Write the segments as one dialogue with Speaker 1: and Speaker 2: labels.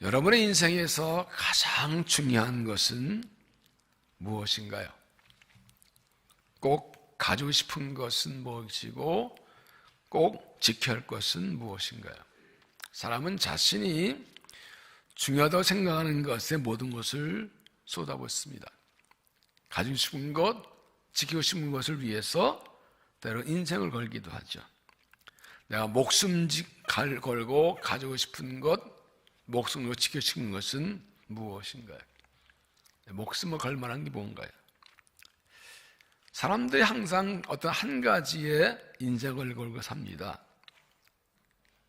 Speaker 1: 여러분의 인생에서 가장 중요한 것은 무엇인가요? 꼭 가지고 싶은 것은 무엇이고 꼭 지켜야 할 것은 무엇인가요? 사람은 자신이 중요하다고 생각하는 것에 모든 것을 쏟아붓습니다. 가지고 싶은 것, 지키고 싶은 것을 위해서 때로 인생을 걸기도 하죠. 내가 목숨 걸고 가지고 싶은 것, 목숨을 지키고 싶은 것은 무엇인가요? 목숨을 걸 만한 게 뭔가요? 사람들이 항상 어떤 한 가지에 인생을 걸고 삽니다.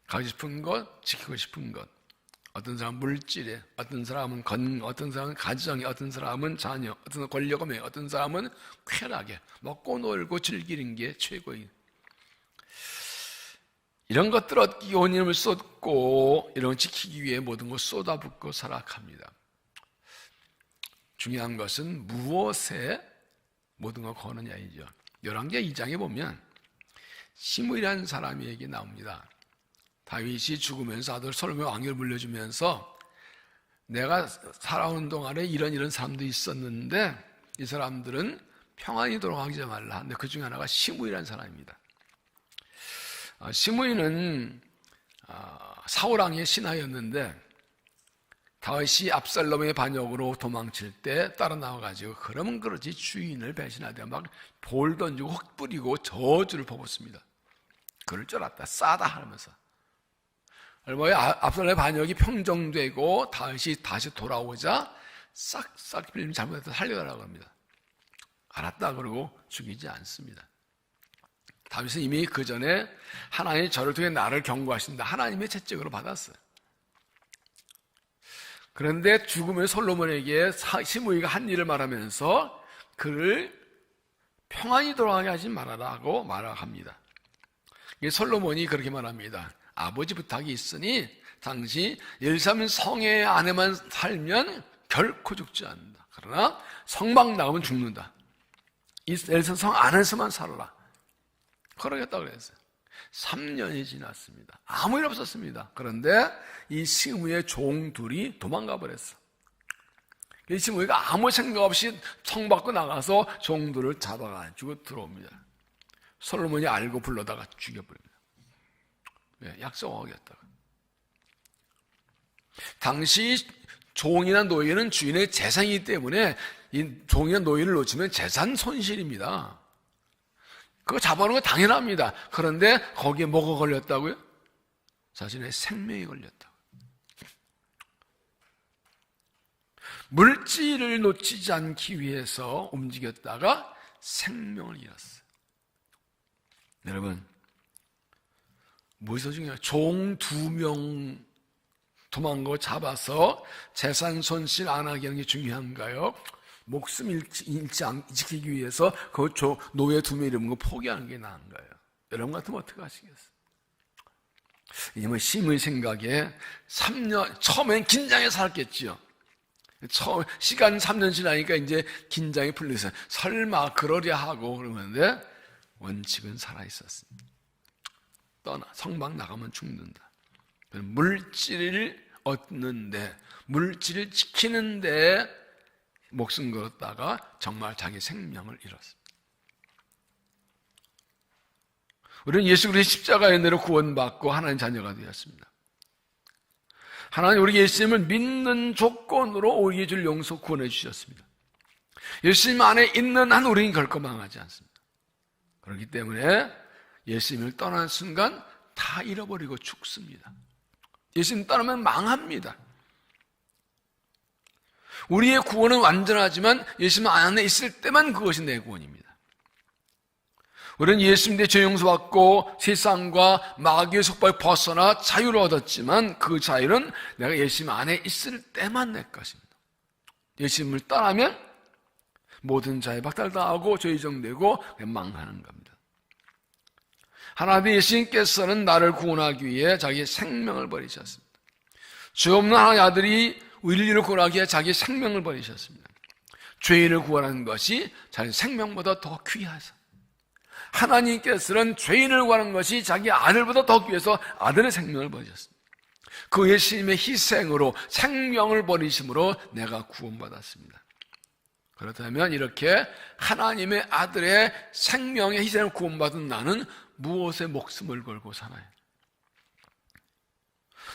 Speaker 1: 가지고 싶은 것, 지키고 싶은 것. 어떤 사람은 물질에, 어떤 사람은 건강, 어떤 사람은 가정에, 어떤 사람은 자녀, 어떤 사람은 권력에, 어떤 사람은 쾌락에 먹고 놀고 즐기는 게 최고인. 이런 것들 얻기 온 힘을 쏟고 이런 걸 지키기 위해 모든 걸 쏟아붓고 살아갑니다. 중요한 것은 무엇에 모든 걸 거느냐이죠. 열왕기하 2장에 보면 시므이라는 사람이 얘기 나옵니다. 다윗이 죽으면서 아들 솔로몬 왕위를 물려주면서 내가 살아오는 동안에 이런 사람도 있었는데 이 사람들은 평안히 돌아가지 말라. 근데 그 중에 하나가 시므이라는 사람입니다. 시므이는 사울 왕의 신하였는데 다윗이 압살롬의 반역으로 도망칠 때 따라 나와가지고 그러면 그러지 주인을 배신하되 막 돌 던지고 흙 뿌리고 저주를 퍼붓습니다. 그럴 줄 알았다. 싸다 하면서. 얼마에 압살롬의 반역이 평정되고 다윗이 다시 돌아오자 싹싹 빌림 잘못해서 살려달라고 합니다. 알았다 그러고 죽이지 않습니다. 다윗은 이미 그 전에 하나님이 저를 통해 나를 경고하신다. 하나님의 채찍으로 받았어요. 그런데 죽음의 솔로몬에게 시므이가 한 일을 말하면서 그를 평안히 돌아가게 하지 말아라고 말합니다. 솔로몬이 그렇게 말합니다. 아버지 부탁이 있으니 당시 예루살렘 성의 안에만 살면 결코 죽지 않는다. 그러나 성막 나가면 죽는다. 이 예루살렘 성 안에서만 살아라. 그러겠다고 그랬어요. 3년이 지났습니다. 아무 일 없었습니다. 그런데 이 시므이의 종 둘이 도망가 버렸어. 이 시므이가 아무 생각 없이 성 밖으로 나가서 종들을 잡아가지고 들어옵니다. 솔로몬이 알고 불러다가 죽여버립니다. 왜? 약속하겠다고. 당시 종이나 노예는 주인의 재산이기 때문에 이 종이나 노예를 놓치면 재산 손실입니다. 그거 잡아오는 거 당연합니다. 그런데 거기에 뭐가 걸렸다고요? 자신의 생명이 걸렸다고. 물질을 놓치지 않기 위해서 움직였다가 생명을 잃었어요. 여러분, 무엇이 더 중요해요? 종 2명 도망가 잡아서 재산 손실 안 하게 하는 게 중요한가요? 목숨 지키기 위해서 그 노예 2명 이름은 거 포기하는 게 나은가요? 여러분 같으면 어떻게 하시겠어요? 이놈의 시므이 생각에 3년, 처음엔 긴장해 살았겠지요. 시간 3년 지나니까 이제 긴장이 풀려서 설마 그러랴 하고 그러는데 원칙은 살아있었습니다. 성막 나가면 죽는다. 물질을 얻는데, 물질을 지키는데 목숨 걸었다가 정말 자기 생명을 잃었습니다. 우리는 예수 그리스도의 십자가의 은혜로 구원받고 하나님 자녀가 되었습니다. 하나님 우리 예수님을 믿는 조건으로 우리의 죄를 용서 구원해 주셨습니다. 예수님 안에 있는 한 우리는 결코 망하지 않습니다. 그렇기 때문에 예수님을 떠난 순간 다 잃어버리고 죽습니다. 예수님 떠나면 망합니다. 우리의 구원은 완전하지만 예수님 안에 있을 때만 그것이 내 구원입니다. 우리는 예수님의 죄 용서받고 세상과 마귀의 속박에 벗어나 자유를 얻었지만 그 자유는 내가 예수님 안에 있을 때만 내 것입니다. 예수님을 떠나면 모든 자유 박탈당하고 죄정되고 망하는 겁니다. 하나님 예수님께서는 나를 구원하기 위해 자기의 생명을 버리셨습니다. 죄 없는 하나님의 아들이 인류를 구원하기 위해 자기의 생명을 버리셨습니다. 죄인을 구원하는 것이 자기 생명보다 더 귀해서 하나님께서는 죄인을 구하는 것이 자기 아들보다 더 귀해서 아들의 생명을 버리셨습니다. 그 예수님의 희생으로 생명을 버리심으로 내가 구원받았습니다. 그렇다면 이렇게 하나님의 아들의 생명의 희생을 구원받은 나는 무엇에 목숨을 걸고 살아요?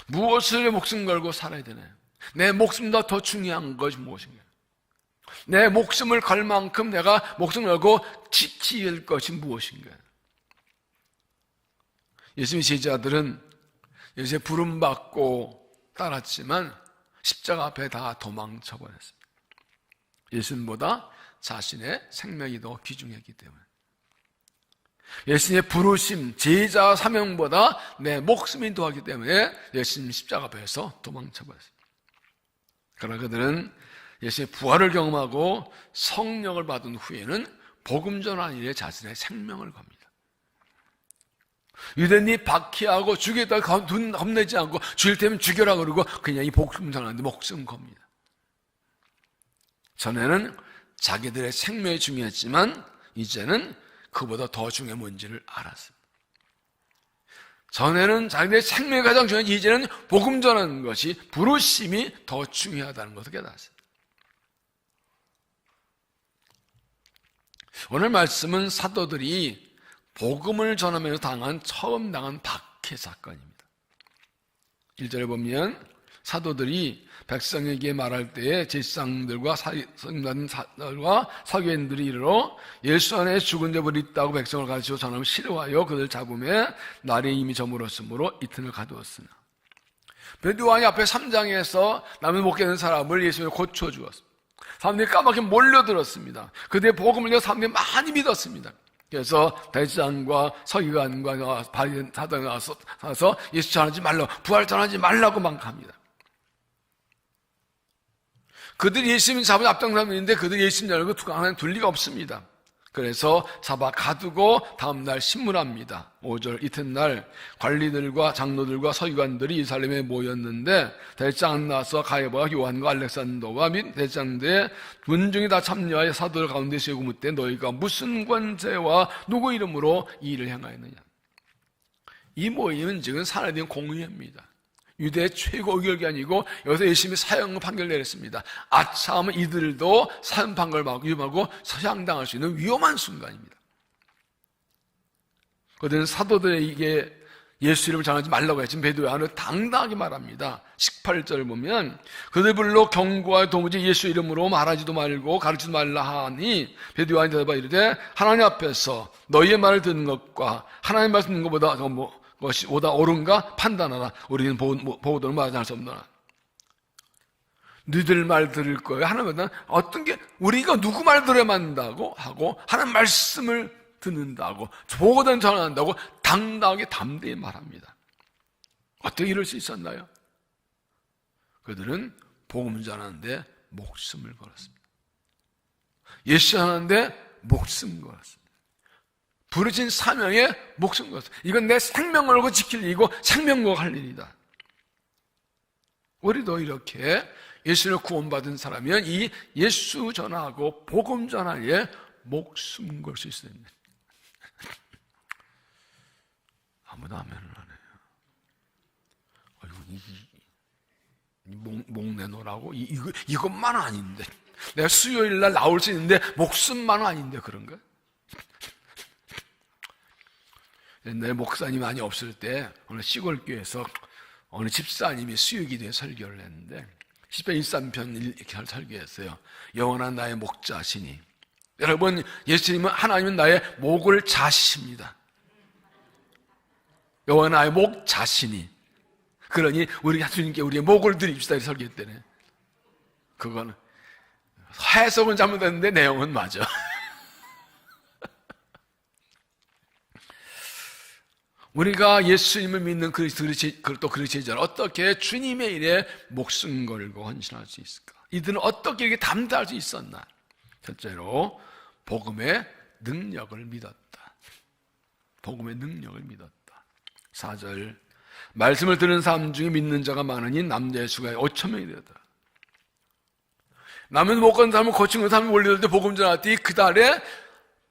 Speaker 1: 무엇을 목숨 걸고 살아야 되나요? 내 목숨보다 더 중요한 것이 무엇인가요? 내 목숨을 걸 만큼 내가 목숨을 걸고 지킬 것이 무엇인가요? 예수님의 제자들은 예수의 부름받고 따랐지만 십자가 앞에 다 도망쳐버렸습니다. 예수님보다 자신의 생명이 더 귀중했기 때문에. 예수님의 부르심, 제자 사명보다 내 목숨이 더하기 때문에 예수님 십자가 앞에서 도망쳐버렸습니다. 그러나 그들은 예수님의 부활을 경험하고 성령을 받은 후에는 복음 전하는 일에 자신의 생명을 겁니다. 유대인이 박해하고 죽이다 겁내지 않고 죽일 테면 죽여라 그러고 그냥 이 복음 전하는데 목숨 겁니다. 전에는 자기들의 생명이 중요했지만 이제는 그보다 더 중요한 뭔지를 알았습니다. 전에는 자기들의 생명이 가장 중요했지 이제는 복음 전하는 것이 부르심이 더 중요하다는 것을 깨달았습니다. 오늘 말씀은 사도들이 복음을 전하면서 처음 당한 박해 사건입니다. 1절에 보면 사도들이 백성에게 말할 때에 제사장들과 사도들과 사교인들이 이르러 예수 안에 죽은 자들이 있다고 백성을 가르치고 전하면 싫어하여 그들 잡음에 날이 이미 저물었으므로 이튿날 가두었으나 베드로왕이 앞에 3장에서 남은 못 깨는 사람을 예수님이 고쳐주었습니다. 사람들이 까맣게 몰려들었습니다. 그들의 복음을 위해 사람들이 많이 믿었습니다. 그래서 대제사장과 서기관과 바리새인 사도가 나와서 예수 전하지 말라고, 부활 전하지 말라고 막 합니다. 그들이 예수님 잡은 앞장서는데 그들이 예수님 알고 하나님 둘 리가 없습니다. 그래서 잡아 가두고 다음날 신문합니다. 5절 이튿날 관리들과 장로들과 서기관들이 예루살렘에 모였는데 대제사장 안나서 가야바와 요한과 알렉산더와 및 대제사장들의 군중이 다 참여하여 사도들 가운데 세우고 묻되 너희가 무슨 권세와 누구 이름으로 이 일을 행하였느냐. 이 모임은 지금 사라진 공의회입니다. 유대의 최고 의결기관이고 여기서 예수님이 사형 판결을 내렸습니다. 아차하면 이들도 사형 판결을 위험하고 서양당할 수 있는 위험한 순간입니다. 그들은 사도들에게 예수 이름을 전하지 말라고 했지만 베드로는 당당하게 말합니다. 18절을 보면 그들 불러 경고하여 도무지 예수 이름으로 말하지도 말고 가르치지도 말라 하니 베드로가 대답하여 이르되 하나님 앞에서 너희의 말을 듣는 것과 하나님 말씀 듣는 것보다 것이 오다 옳은가 판단하라. 우리는 보고도는 말하지 않을 수 없노라. 너희들 말 들을 거예요. 하나님은 어떤 게 우리가 누구 말 들어야만 한다고 하고 하나님 말씀을 듣는다고 보고도는 전한다고 당당하게 담대히 말합니다. 어떻게 이럴 수 있었나요? 그들은 복음 전하는데 목숨을 걸었습니다. 예수 전하는데 목숨 걸었습니다. 부르신 사명에 목숨 걸었습니다. 이건 내 생명을 걸고 지킬 일이고 생명 걸고 할 일이다. 우리도 이렇게 예수를 구원받은 사람이면 이 예수 전하고 복음 전하에 목숨 걸 수 있어야 됩니다. 아무도 아멘을 안 해요. 목 내놓으라고? 이것만 아닌데. 내가 수요일 날 나올 수 있는데 목숨만 아닌데 그런가? 옛날에 목사님 많이 없을 때 어느 시골교회에서 어느 집사님이 수요기도에 설교를 했는데 10편 13편 이렇게 설교했어요. 영원한 나의 목자시니. 여러분, 예수님은 하나님은 나의 목을 자십니다. 영원한 나의 목 자신이. 그러니 우리가 주님께 우리의 목을 드립시다 이렇게 설교했대네. 그거는 해석은 잘못했는데 내용은 맞아. 우리가 예수님을 믿는 또 그리스도인은 어떻게 주님의 일에 목숨 걸고 헌신할 수 있을까? 이들은 어떻게 이렇게 담대할 수 있었나? 첫째로 복음의 능력을 믿었다. 복음의 능력을 믿었다. 4절 말씀을 들은 사람 중에 믿는 자가 많으니 남자의 수가 5,000명이 되었다. 남은 못 가는 사람은 고친 사람이 몰려들 때 복음 전할 때 그 달에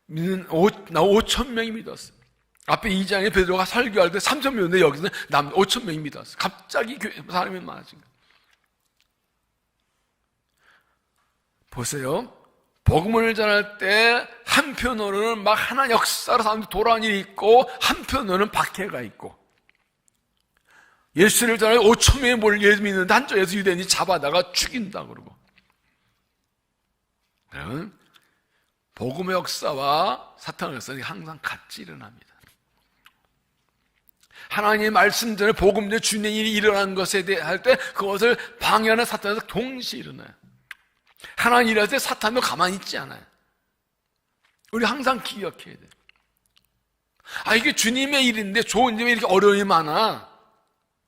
Speaker 1: 믿는 5,000명이 믿었습니다. 앞에 2장에 베드로가 설교할 때 3,000명인데 여기서는 5,000명이 믿었어요. 갑자기 사람이 많아진 거예요. 보세요. 복음을 전할 때 한편으로는 막 하나 역사로 사람들이 돌아온 일이 있고 한편으로는 박해가 있고, 예수를 전하여 5,000명이 모일 예수 믿는데 한쪽에서 유대인이 잡아다가 죽인다 그러고. 여러분, 복음의 역사와 사탄의 역사는 항상 같이 일어납니다. 하나님의 말씀 전에 복음 전에 주님의 일이 일어나는 것에 대해 할 때 그것을 방해하는 사탄에서 동시에 일어나요. 하나님 일할 때 사탄도 가만히 있지 않아요. 우리 항상 기억해야 돼요. 이게 주님의 일인데 좋은 일이 이렇게 어려움이 많아.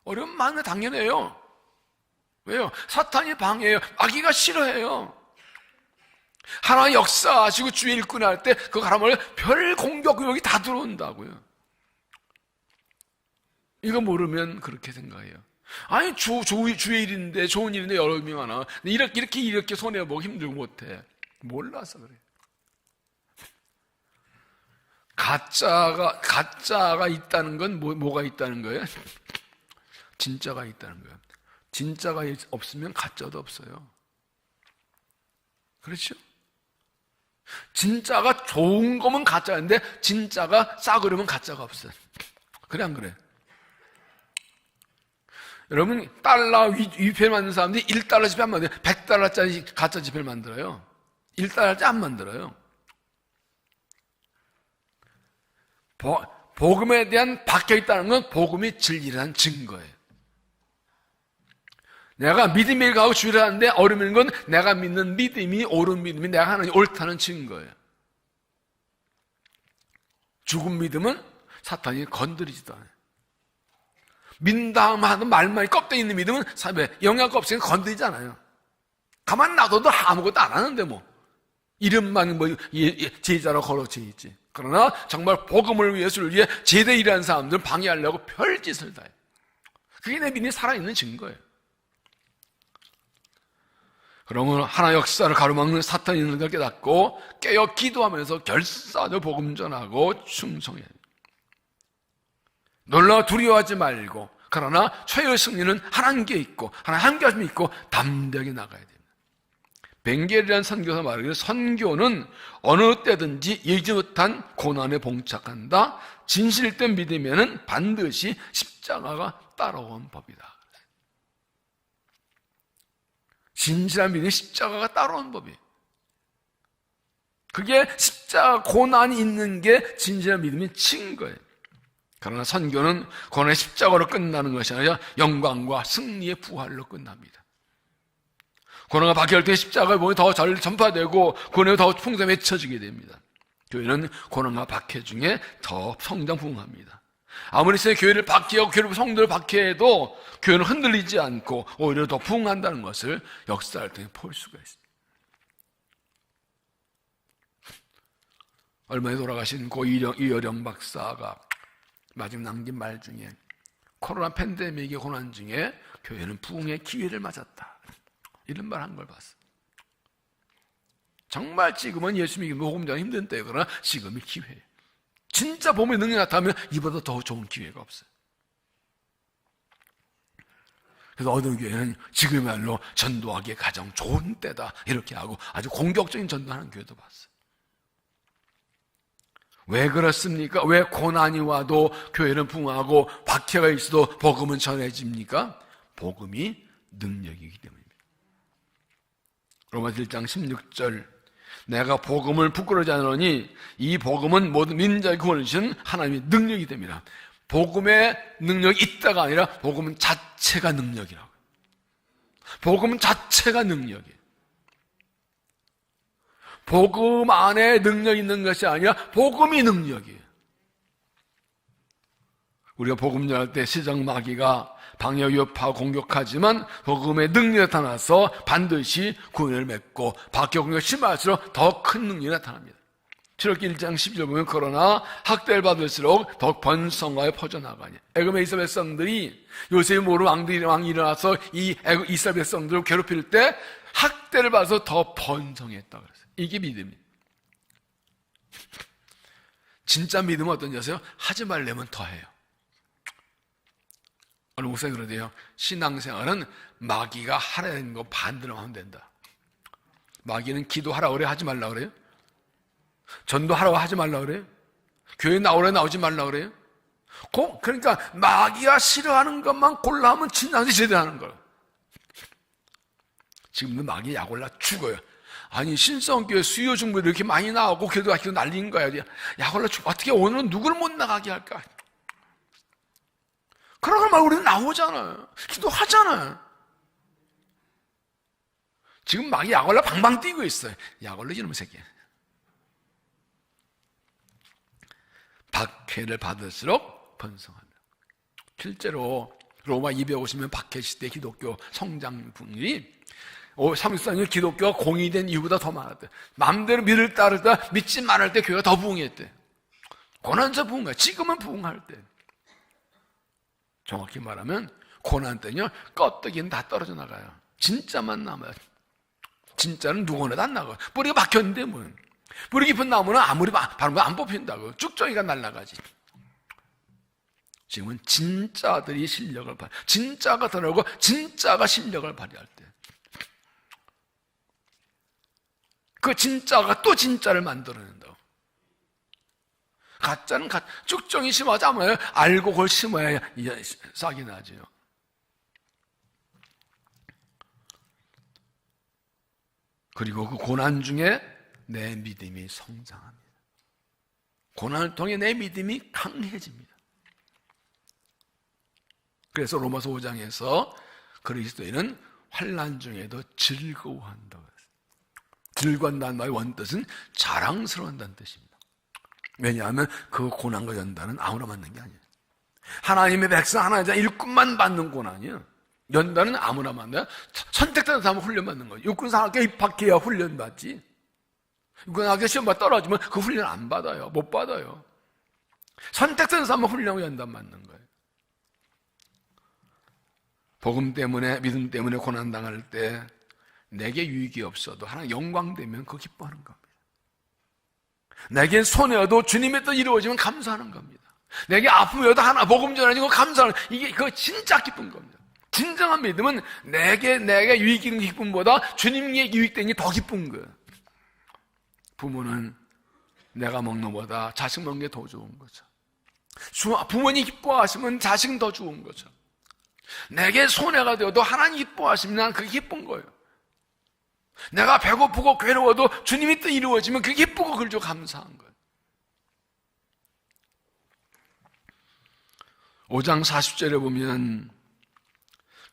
Speaker 1: 어려움 많은 거 당연해요. 왜요? 사탄이 방해해요. 마귀가 싫어해요. 하나님 역사하시고 주의 일꾼 할 때 그 사람을 별 공격 의혹이 다 들어온다고요. 이거 모르면 그렇게 생각해요. 주의 일인데, 좋은 일인데 어려움이 많아. 이렇게 손해보고 힘들고 못해. 몰라서 그래요. 가짜가 있다는 건 뭐가 있다는 거예요? 진짜가 있다는 거예요. 진짜가 없으면 가짜도 없어요. 그렇죠? 진짜가 좋은 거면 가짜인데 진짜가 싸구려면 가짜가 없어요. 그래 안 그래? 여러분, 달러 위패 만드는 사람들이 1달러 지폐 안 만들어요. 100달러짜리 가짜 지폐를 만들어요. 1달러짜리 안 만들어요. 복음에 대한 박혀있다는 건 복음이 진리라는 증거예요. 내가 믿음을 가고 주의를 하는데 어려운 건 내가 믿는 믿음이 옳은 믿음이 내가 하는 옳다는 증거예요. 죽은 믿음은 사탄이 건드리지도 않아요. 민다음 하는 말만이 껍데기 있는 믿음은 영향가 없으니까 건드리지 않아요. 가만 놔둬도 아무것도 안 하는데 이름만 제자로 걸어져 있지. 그러나 정말 복음을 위해 예수를 위해 제대 일하는 사람들은 방해하려고 별짓을 다 해요. 그게 내 믿음이 살아있는 증거예요. 그러면 하나 역사를 가로막는 사탄이 있는 걸 깨닫고 깨어 기도하면서 결사적으로 복음 전하고 충성해야 돼요. 놀라워 두려워하지 말고, 그러나 최후의 승리는 하나님께 있고 하나님 함께 하심이 있고 담대하게 나가야 됩니다. 벵겔이라는 선교사 말하기를 선교는 어느 때든지 예기치 못한 고난에 봉착한다. 진실된 믿음에는 반드시 십자가가 따라온 법이다. 진실한 믿음이 십자가가 따라온 법이에요. 그게 십자가 고난이 있는 게 진실한 믿음이 증거예요. 그러나 선교는 고난의 십자가로 끝나는 것이 아니라 영광과 승리의 부활로 끝납니다. 고난과 박해할 때 십자가의 몸이 더 잘 전파되고 고난이 더 풍성히 맺혀지게 됩니다. 교회는 고난과 박해 중에 더 성장 부흥합니다. 아무리 교회를 박해하고 교회 성도를 박해해도 교회는 흔들리지 않고 오히려 더 부흥한다는 것을 역사를 통해 볼 수가 있습니다. 얼마 전에 돌아가신 고 이여령 박사가 마지막 남긴 말 중에 코로나 팬데믹의 고난 중에 교회는 부흥의 기회를 맞았다, 이런 말 한 걸 봤어요. 정말 지금은 예수 믿기 복음 전하기 힘든 때예요. 그러나 지금이 기회예요. 진짜 복음의 능력이 나타나면 이보다 더 좋은 기회가 없어요. 그래서 어느 교회는 지금이야말로 전도하기에 가장 좋은 때다 이렇게 하고 아주 공격적인 전도하는 교회도 봤어요. 왜 그렇습니까? 왜 고난이 와도 교회는 부흥하고 박해가 있어도 복음은 전해집니까? 복음이 능력이기 때문입니다. 로마서 1장 16절, 내가 복음을 부끄러워하지 않으니 이 복음은 모든 민자의 구원을 주신 하나님의 능력이 됩니다. 복음의 능력이 있다가 아니라 복음 자체가 능력이라고. 복음 자체가 능력이에요. 복음 안에 능력이 있는 것이 아니라 복음이 능력이에요. 우리가 복음 전할 때 시장 마귀가 방해, 위협하고 공격하지만 복음의 능력이 나타나서 반드시 구원을 맺고 박해 공격 심할수록 더 큰 능력이 나타납니다. 출애굽기 1장 12절 보면 그러나 학대를 받을수록 더 번성하여 퍼져나가니 애굽의 이스라엘 백성들이 요셉이 모르는 왕이 일어나서 이 이스라엘 백성들을 괴롭힐 때 학대를 받아서 더 번성했다 그랬어요. 이게 믿음이에요. 진짜 믿음은 어떤지 아세요? 하지 말려면 더해요. 어느 목사님 그러대요. 신앙생활은 마귀가 하라는 거 반대로 하면 된다. 마귀는 기도하라 그래, 하지 말라 그래요? 전도하라고 하지 말라 그래요? 교회 나오래, 나오지 말라 그래요? 그러니까 마귀가 싫어하는 것만 골라 하면 진짜로 제대로 하는 거예요. 지금도 마귀 약 올라 죽어요. 아니, 신성교회 수요 중보도 이렇게 많이 나오고 기도 날린 거야. 약 올라 죽어. 어떻게 오늘은 누구를 못 나가게 할까? 그러고 말 우리는 나오잖아요. 기도하잖아요. 지금 마귀 약 올라 방방 뛰고 있어요. 약 올라 이놈의 새끼. 박해를 받을수록 번성한다. 실제로 로마 250년 박해 시대 기독교 성장 분이 34년 기독교가 공의된 이유보다 더 많았대. 마음대로 믿을 따를 때 믿지 말할 때 교회가 더 부흥했대. 고난자 부흥가. 지금은 부흥할 때. 정확히 말하면 고난 때는요, 껍데기는 다 떨어져 나가요. 진짜만 남아요. 진짜는 누구나 안 나가요. 뿌리가 박혔는데 뭐. 뿌리 깊은 나무는 아무리 바른 거 안 뽑힌다고. 쭉정이가 날아가지. 지금은 진짜들이 실력을 발휘, 진짜가 드러나고 진짜가 실력을 발휘할 때, 그 진짜가 또 진짜를 만들어낸다고. 가짜는 쭉정이 심하지 않아요. 알고 그걸 심어야 싹이 나죠. 그리고 그 고난 중에 내 믿음이 성장합니다. 고난을 통해 내 믿음이 강해집니다. 그래서 로마서 5장에서 그리스도인은 환난 중에도 즐거워한다고 했어요. 즐거워한다는 말의 원뜻은 자랑스러워한다는 뜻입니다. 왜냐하면 그 고난과 연단은 아무나 받는 게 아니에요. 하나님의 백성, 하나님의 일꾼만 받는 고난이에요. 연단은 아무나 받나요? 선택된 사람은 훈련받는 거예요. 육군사학교 입학해야 훈련받지. 육군사학교 시험만 떨어지면 그 훈련 안 받아요. 못 받아요. 선택된 사람은 훈련하고 연단 받는 거예요. 복음 때문에, 믿음 때문에 고난당할 때 내게 유익이 없어도 하나님 영광되면 그거 기뻐하는 겁니다. 내겐 손해여도 주님의 뜻 이루어지면 감사하는 겁니다. 내게 아픔이어도 하나 복음 전하니까 감사하는, 이게 그거 진짜 기쁜 겁니다. 진정한 믿음은 내게 유익인 기쁨보다 주님께 유익된 게 더 기쁜 거예요. 부모는 내가 먹는 것보다 자식 먹는 게 더 좋은 거죠. 부모님 기뻐하시면 자식은 더 좋은 거죠. 내게 손해가 되어도 하나님 기뻐하시면 난 그게 기쁜 거예요. 내가 배고프고 괴로워도 주님의 뜻 이루어지면 그게 기쁘고 그걸 좀 감사한 거예요. 5장 40절에 보면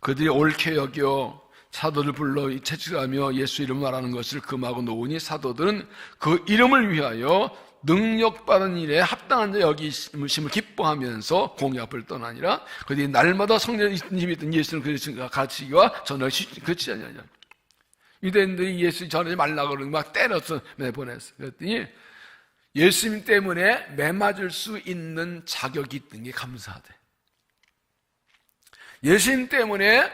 Speaker 1: 그들이 옳게 여겨 사도를 불러 채찍하며 예수 이름을 말하는 것을 금하고 놓으니 사도들은 그 이름을 위하여 능력받은 일에 합당한 자 여기심을 기뻐하면서 공의 앞을 떠나니라. 그들이 날마다 성전에 있던 예수를 가르치기와 전을 그치지 아니하냐. 유대인들이 예수 전하지 말라고 그러는 막 때려서 내보냈어. 그랬더니 예수님 때문에 매맞을 수 있는 자격이 있던 게 감사하대. 예수님 때문에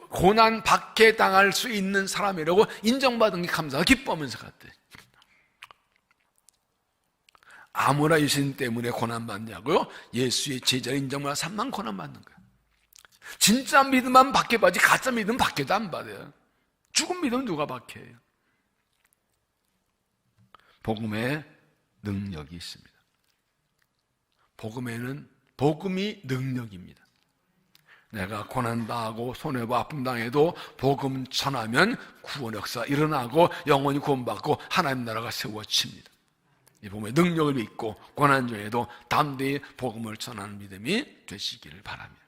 Speaker 1: 고난 박해 당할 수 있는 사람이라고 인정받은 게 감사하고 기뻐하면서 갔대. 아무나 예수님 때문에 고난받냐고요? 예수의 제자를 인정받아 3만 고난받는 거예요. 진짜 믿음만 박해받지 가짜 믿음 박해도 안 받아요. 죽은 믿음 누가 박해해요? 복음에 능력이 있습니다. 복음이 능력입니다. 내가 고난당하고 손해와 아픔 당해도 복음 전하면 구원 역사 일어나고 영원히 구원받고 하나님 나라가 세워집니다. 이 복음의 능력을 믿고 고난 중에도 담대히 복음을 전하는 믿음이 되시기를 바랍니다.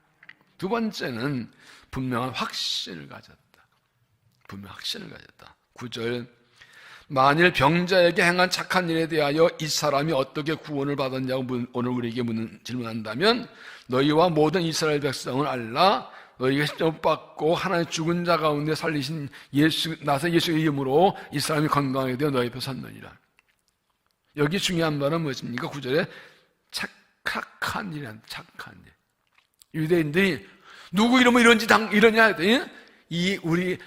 Speaker 1: 두 번째는 분명한 확신을 가졌다. 분명 확신을 가졌다. 9절, 만일 병자에게 행한 착한 일에 대하여 이 사람이 어떻게 구원을 받았냐고 오늘 우리에게 질문한다면 너희와 모든 이스라엘 백성을 알라. 너희가 시험받고 하나님 죽은 자 가운데 살리신 나사 예수의 이름으로 이 사람이 건강하게 되어 너희 앞에 섰느니라. 여기 중요한 말은 무엇입니까? 9절에 착한 일이란 착한 일. 유대인들이 누구 이름으로 이러냐 했더니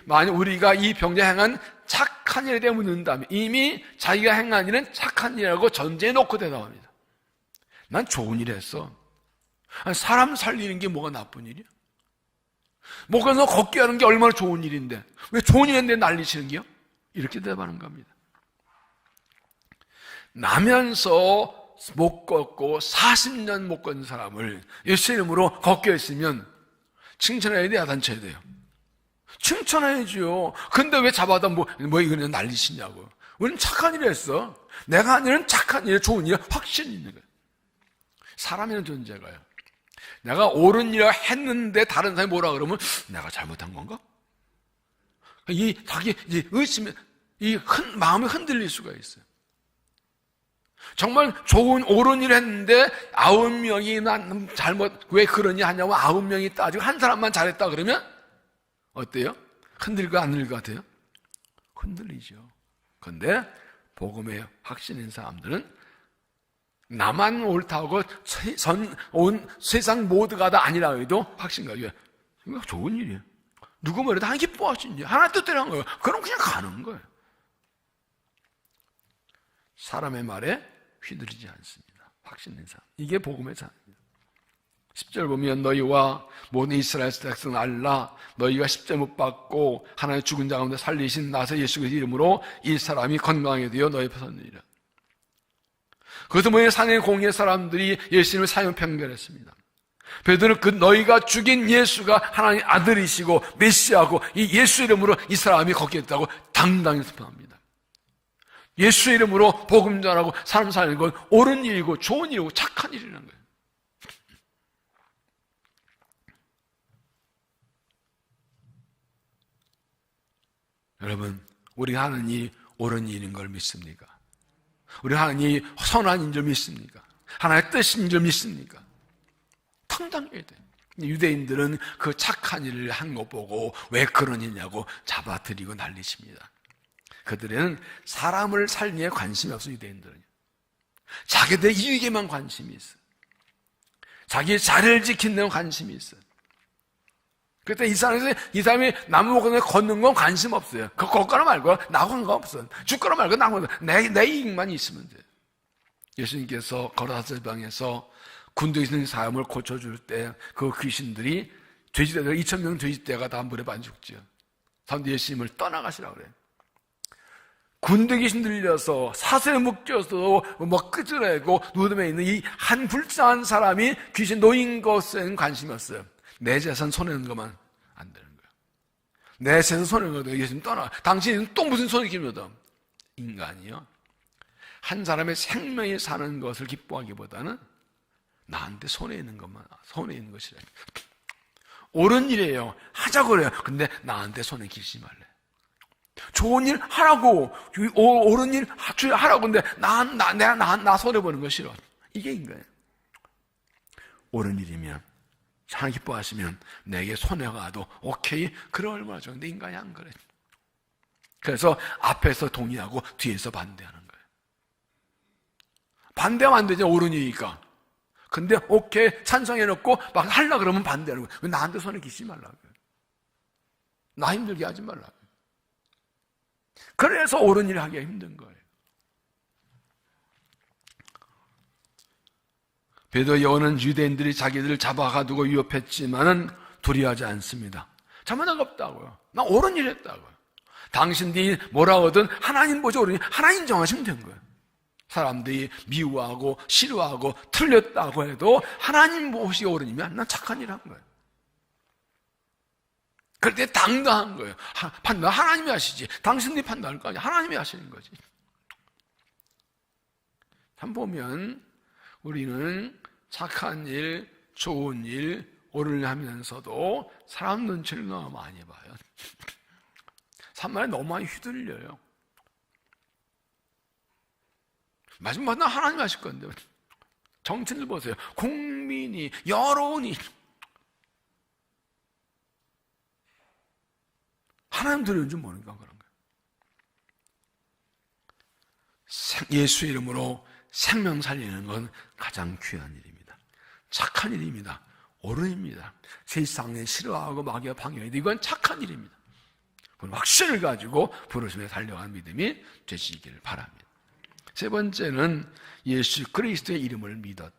Speaker 1: 만약 우리가 이 병자에 행한 착한 일에 대해 묻는다면 이미 자기가 행한 일은 착한 일이라고 전제해 놓고 대답합니다. 난 좋은 일 했어. 아니, 사람 살리는 게 뭐가 나쁜 일이야? 목에서 걷게 하는 게 얼마나 좋은 일인데 왜 좋은 일 했는데 난리치는 게요? 이렇게 대답하는 겁니다. 나면서 못 걷고 40년 못 걷는 사람을 예수 이름으로 걷게 했으면 칭찬해야 돼, 야단쳐야 돼요? 칭찬해야죠. 근데 왜 잡아다 뭐 이거는 난리치냐고. 우리는 착한 일을 했어. 내가 한 일은 착한 일, 좋은 일, 확신이 있는 거예요. 사람이라는 존재가요. 내가 옳은 일을 했는데 다른 사람이 뭐라 그러면 내가 잘못한 건가? 자기 의심이, 마음이 흔들릴 수가 있어요. 정말 좋은 옳은 일을 했는데 9명이 난 왜 그러냐 하냐고 9명이 따지고 한 사람만 잘했다 그러면 어때요? 흔들고 안 흔들 것 같아요? 흔들리죠. 그런데 복음에 확신 있는 사람들은 나만 옳다고 온 세상 모두가 다 아니라 해도 확신 가져요. 이거 좋은 일이에요. 누구 말해도 하나님 기뻐하시는지 하나님 뜻대로 한 거예요. 그럼 그냥 가는 거예요. 사람의 말에 휘둘리지 않습니다. 확신 있는 사람. 이게 복음의 사람입니다. 10절 보면 너희와 모든 이스라엘 백성을 알라. 너희가 십자가 못 박고 하나님의 죽은 자 가운데 살리신 나사 예수 그리스도의 이름으로 이 사람이 건강하게 되어 너희 앞에 섰느니라. 그것도 뭐예요? 산의 공의 사람들이 예수님을 사형 편결했습니다. 베드로는 너희가 죽인 예수가 하나님 아들이시고 메시아고 이 예수 이름으로 이 사람이 걷겠다고 당당히 선포합니다. 예수 이름으로 복음 전하고 사람 살리는 건 옳은 일이고 좋은 일이고 착한 일이라는 거예요. 여러분, 우리가 하는 일이 옳은 일인 걸 믿습니까? 우리 하나님이 선한 인 줄 믿습니까? 하나님의 뜻인 줄 믿습니까? 당당해야 돼요. 유대인들은 그 착한 일을 한 거 보고 왜 그런 일이냐고 잡아들이고 난리칩니다. 그들은 사람을 살리에 관심이 없어요. 유대인들은 자기들 이익에만 관심이 있어요. 자기의 자리를 지키는 데 관심이 있어요. 그때 이 사람이 나무 건너에 걷는 건 관심 없어요. 그 걷거나 말고 나하고 상관없어. 죽거나 말고 나하고 내 이익만 있으면 돼요. 예수님께서 거라사방에서 군대에 있는 사람을 고쳐줄 때 그 귀신들이 돼지떼가 2,000명 돼지떼가 다 물에 빠져 죽죠. 사람들이 예수님을 떠나가시라고 그래요. 군대 귀신 들려서 사슬에 묶여서 막 끄집어내고 누름에 있는 이 한 불쌍한 사람이 귀신 놓인 것에는 관심이 없어요. 내 재산 손해는 것만 안 되는 거예요. 내 재산 손해는 것도 예수님 떠나. 당신은 또 무슨 손해 기릅니다. 인간이요. 한 사람의 생명이 사는 것을 기뻐하기보다는 나한테 손해 있는 것이래. 옳은 일이에요. 하자고 그래요. 근데 나한테 손해 끼치지 말래. 좋은 일 하라고, 옳은 일 하라고. 근데 나 손해보는 거 싫어. 이게 인간이에요. 옳은 일이면, 하나님 기뻐하시면 내게 손해가 와도 오케이, 그래 얼마나 좋은데 인간이 안 그래. 그래서 앞에서 동의하고 뒤에서 반대하는 거예요. 반대하면 안 되죠. 옳은 일이니까. 근데 오케이 찬성해놓고 막 하려고 그러면 반대하는 거예요. 왜 나한테 손해 끼치지 말라고요. 나 힘들게 하지 말라고요. 그래서 옳은 일을 하기가 힘든 거예요. 베드로 여호는 유대인들이 자기들을 잡아가두고 위협했지만은 두려워하지 않습니다. 잘못한 거 없다고요. 나 옳은 일 했다고요. 당신들이 뭐라 하든 하나님 보죠. 옳은 일 하나님 정하시면 된 거예요. 사람들이 미워하고 싫어하고 틀렸다고 해도 하나님 보시기 옳은 일이면 난 착한 일 한 거예요. 그럴 때 당당한 거예요. 판단 하나님이 하시지. 당신들이 판단할 거 아니야. 하나님이 하시는 거지. 참 보면 우리는 착한 일, 좋은 일, 옳은 일 하면서도 사람 눈치를 너무 많이 봐요. 사람이 너무 많이 휘둘려요. 마지막에 하나님 하실 건데 정치를 보세요. 국민이, 여론이 하나님 들은 줄 모르니까 그런 거예요. 예수 이름으로 생명 살리는 건 가장 귀한 일입니다. 착한 일입니다. 옳은 일입니다. 세상에 싫어하고 마귀와 방해해도 이건 착한 일입니다. 확신을 가지고 부르심에 달려가는 믿음이 되시기를 바랍니다. 세 번째는 예수 그리스도의 이름을 믿었다.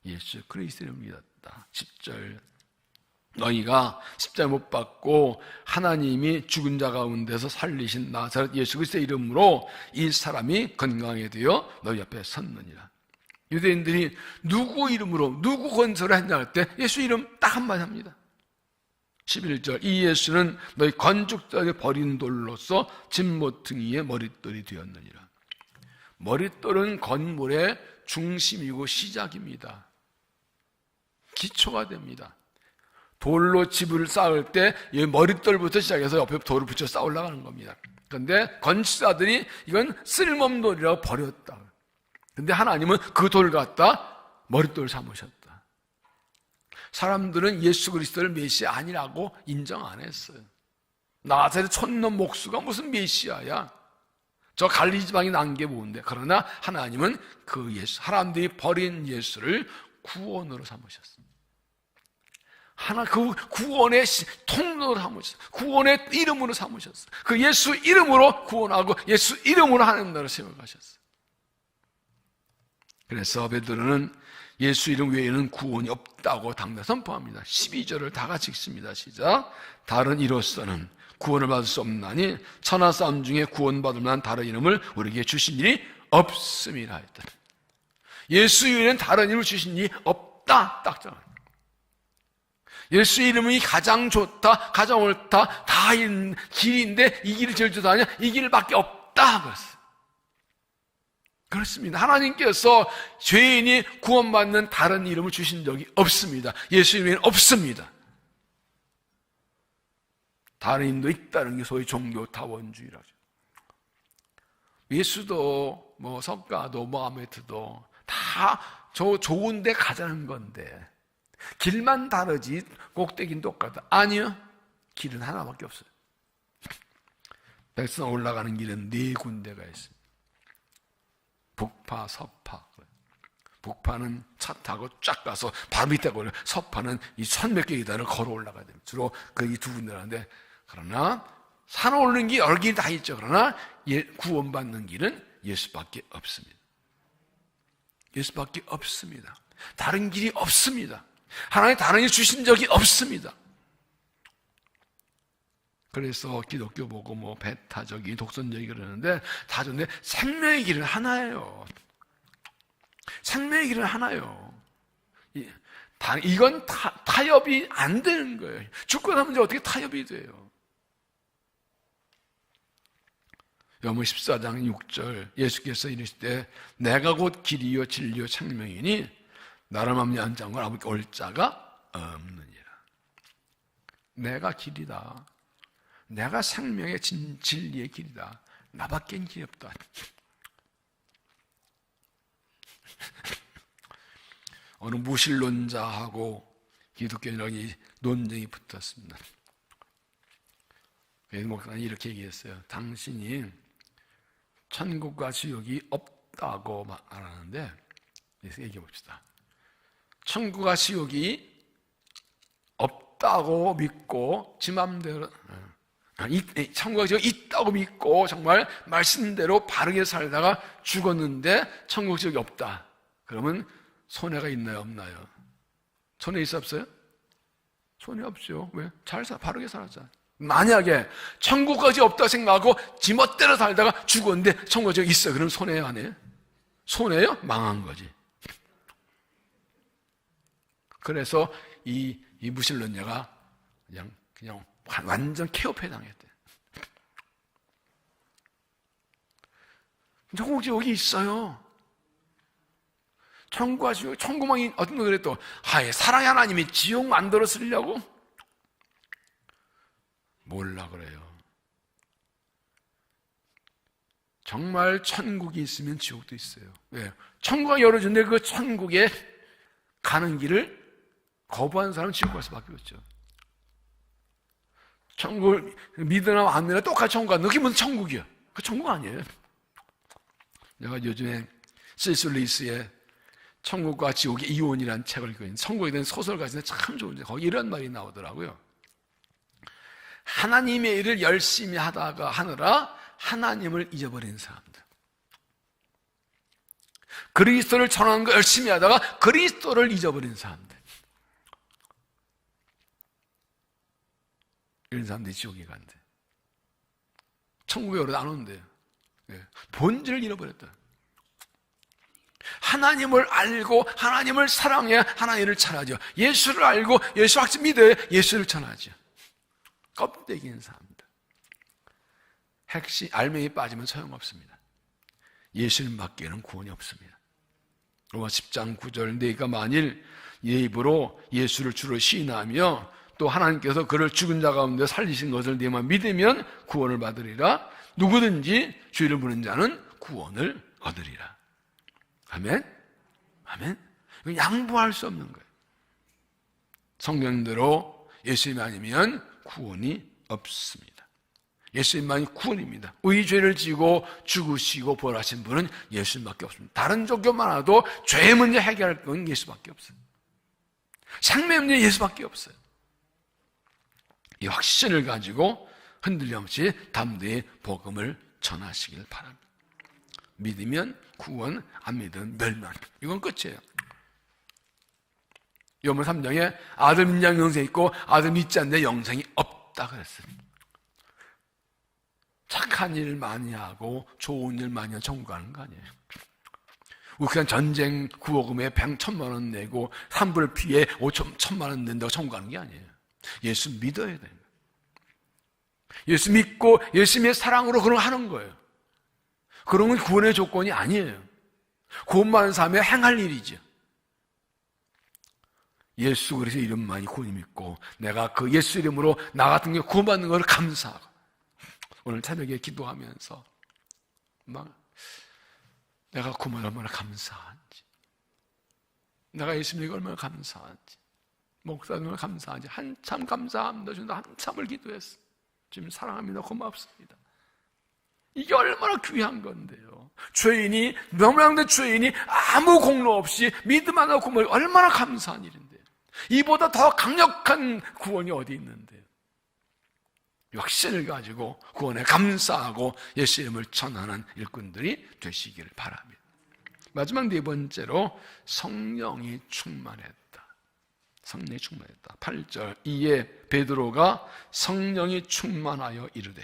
Speaker 1: 예수 그리스도를 믿었다. 10절. 너희가 십자가 못 박고 하나님이 죽은 자 가운데서 살리신 나사렛 예수 그리스도의 이름으로 이 사람이 건강하게 되어 너희 앞에 섰느니라. 유대인들이 누구 이름으로 누구 건설을 했냐 할 때 예수 이름 딱 한마디 합니다. 11절. 이 예수는 너희 건축자들이 버린 돌로서 진모퉁이의 머릿돌이 되었느니라. 머릿돌은 건물의 중심이고 시작입니다. 기초가 됩니다. 돌로 집을 쌓을 때 이 머릿돌부터 시작해서 옆에 돌을 붙여 쌓아 올라가는 겁니다. 그런데 건축자들이 이건 쓸모없는 돌이라고 버렸다. 근데 하나님은 그 돌을 갖다 머릿돌 삼으셨다. 사람들은 예수 그리스도를 메시아 아니라고 인정 안 했어요. 나사렛 촌놈 목수가 무슨 메시아야? 저 갈릴리 지방이 난 게 뭔데? 그러나 하나님은 그 예수, 사람들이 버린 예수를 구원으로 삼으셨어요. 그 구원의 통로로 삼으셨어요. 구원의 이름으로 삼으셨어요. 그 예수 이름으로 구원하고 예수 이름으로 하나님 나라를 세워가셨어요. 그래서 베드로는 예수 이름 외에는 구원이 없다고 당대 선포합니다. 12절을 다 같이 읽습니다. 시작. 다른 이로서는 구원을 받을 수 없나니 천하 사람 중에 구원받을 만한 다른 이름을 우리에게 주신 일이 없음이라 했다. 예수 외에는 다른 이름을 주신 일이 없다. 딱 정합니다. 예수 이름이 가장 좋다, 가장 옳다, 다 길인데 이 길이 제일 좋다 아니야? 이 길밖에 없다. 그랬어요. 그렇습니다. 하나님께서 죄인이 구원받는 다른 이름을 주신 적이 없습니다. 예수 이름에는 없습니다. 다른 이름도 있다는 게 소위 종교타원주의라죠. 예수도 석가도 모하메드도 다 저 좋은 데 가자는 건데 길만 다르지 꼭대기는 똑같다. 아니요. 길은 하나밖에 없어요. 백성 올라가는 길은 4군데가 있어요. 북파, 서파. 북파는 차 타고 쫙 가서 바로 밑에 걸려. 서파는 이 1000몇 개 계단을 걸어 올라가야 됩니다. 주로 그 이 두 군데라는데, 그러나 산 오르는 길 여러 길이 다 있죠. 그러나 구원받는 길은 예수밖에 없습니다. 예수밖에 없습니다. 다른 길이 없습니다. 하나님 다른 길 주신 적이 없습니다. 그래서 기독교 보고 배타적이 독선적이 그러는데 다 좋은데 생명의 길은 하나예요. 생명의 길은 하나요. 이건 타협이 안 되는 거예요. 죽고 나면 이제 어떻게 타협이 돼요? 요한복음 14장 6절 예수께서 이르실 때 내가 곧 길이요 진리요 생명이니 나를 맘는 자는 아버지께 올 자가 없느니라. 내가 길이다. 내가 생명의 진리의 길이다. 나밖엔 길이 없다. 어느 무신론자하고 기독교인이 논쟁이 붙었습니다. 그래서 목사님이 이렇게 얘기했어요. 당신이 천국과 지옥이 없다고 말하는데, 그래서 얘기해 봅시다. 천국과 지옥이 없다고 믿고 지 맘대로 천국과 지옥이 있다고 믿고 정말 말씀대로 바르게 살다가 죽었는데 천국 지옥이 없다. 그러면 손해가 있나요, 없나요? 손해 있어 없어요? 손해 없죠. 왜? 바르게 살았잖아. 만약에 천국까지 없다 생각하고 지 멋대로 살다가 죽었는데 천국 지옥이 있어. 그럼 손해요, 안 해요? 손해요? 망한 거지. 그래서 이 무신론자가 그냥 완전 케어패 당했대. 천국 지옥이 있어요. 천국과 지옥, 천국망이 어떤 거 그랬또 사랑의 하나님이 지옥 만들어 쓰려고? 몰라 그래요. 정말 천국이 있으면 지옥도 있어요. 왜? 천국이 열어준데 그 천국에 가는 길을 거부한 사람은 지옥 갈 수밖에 없죠. 천국을 믿으나 안 믿으나 똑같이 천국 가는 그게 무슨 천국이야? 그 천국 아니에요. 내가 요즘에 C.S. 루이스의 천국과 지옥의 이혼이라는 책을 읽고 있는데, 천국에 대한 소설가 중에 참 좋은데 거기 이런 말이 나오더라고요. 하나님의 일을 열심히 하다가 하느라 하나님을 잊어버린 사람들, 그리스도를 전하는 거 열심히 하다가 그리스도를 잊어버린 사람들, 이런 사람들이 지옥에 간대. 천국에 오래 안 온대요. 본질을 잃어버렸다. 하나님을 알고 하나님을 사랑해야 하나님을 전하죠. 예수를 알고 예수 확실히 믿어야 예수를 전하죠. 껍데기인 사람들, 핵심 알맹이 빠지면 소용없습니다. 예수님 밖에는 구원이 없습니다. 로마 10장 9절, 네가 만일 네 입으로 예수를 주로 시인하며 또 하나님께서 그를 죽은 자 가운데 살리신 것을 네만 믿으면 구원을 받으리라. 누구든지 주의를 부르는 자는 구원을 얻으리라. 아멘? 아멘? 이건 양보할 수 없는 거예요. 성경대로 예수님 아니면 구원이 없습니다. 예수님만이 구원입니다. 우리 죄를 지고 죽으시고 부활하신 분은 예수님밖에 없습니다. 다른 종교 많아도 죄의 문제 해결할 건 예수밖에 없어요. 생명 문제 예수밖에 없어요. 이 확신을 가지고 흔들림 없이 담대히 복음을 전하시길 바랍니다. 믿으면 구원, 안 믿으면 멸망. 이건 끝이에요. 요한복음 3장에 아들 믿는 자는 영생이 있고 아들 믿지 않는 자는 영생이 없다 그랬어요. 착한 일 많이 하고 좋은 일 많이 하면 천국 가는 거 아니에요. 그냥 전쟁 구호금에 1,000만 원 내고 산불 피해 5,000만 원 낸다고 천국 가는 게 아니에요. 예수 믿어야 돼요. 예수 믿고 예수님의 사랑으로 그런 거 하는 거예요. 그런 건 구원의 조건이 아니에요. 구원받은 사람의 행할 일이죠. 예수 그리스도 이름만이 구원이 믿고 내가 그 예수 이름으로 나 같은 게 구원받는 것을 감사하고, 오늘 새벽에 기도하면서 막 내가 구원 얼마나 감사한지, 내가 예수 믿고 얼마나 감사한지, 목사님 얼마나 감사한지 한참 감사합니다. 저는 한참을 기도했어요. 주님 사랑합니다. 고맙습니다. 이게 얼마나 귀한 건데요. 죄인이, 명망된 죄인이 아무 공로 없이 믿음 안 하고 구원을, 얼마나 감사한 일인데요. 이보다 더 강력한 구원이 어디 있는데요. 확신을 가지고 구원에 감사하고 예수 이름을 전하는 일꾼들이 되시기를 바랍니다. 마지막 네 번째로 성령이 충만했다. 성령이 충만했다. 8절, 이에 베드로가 성령이 충만하여 이르되.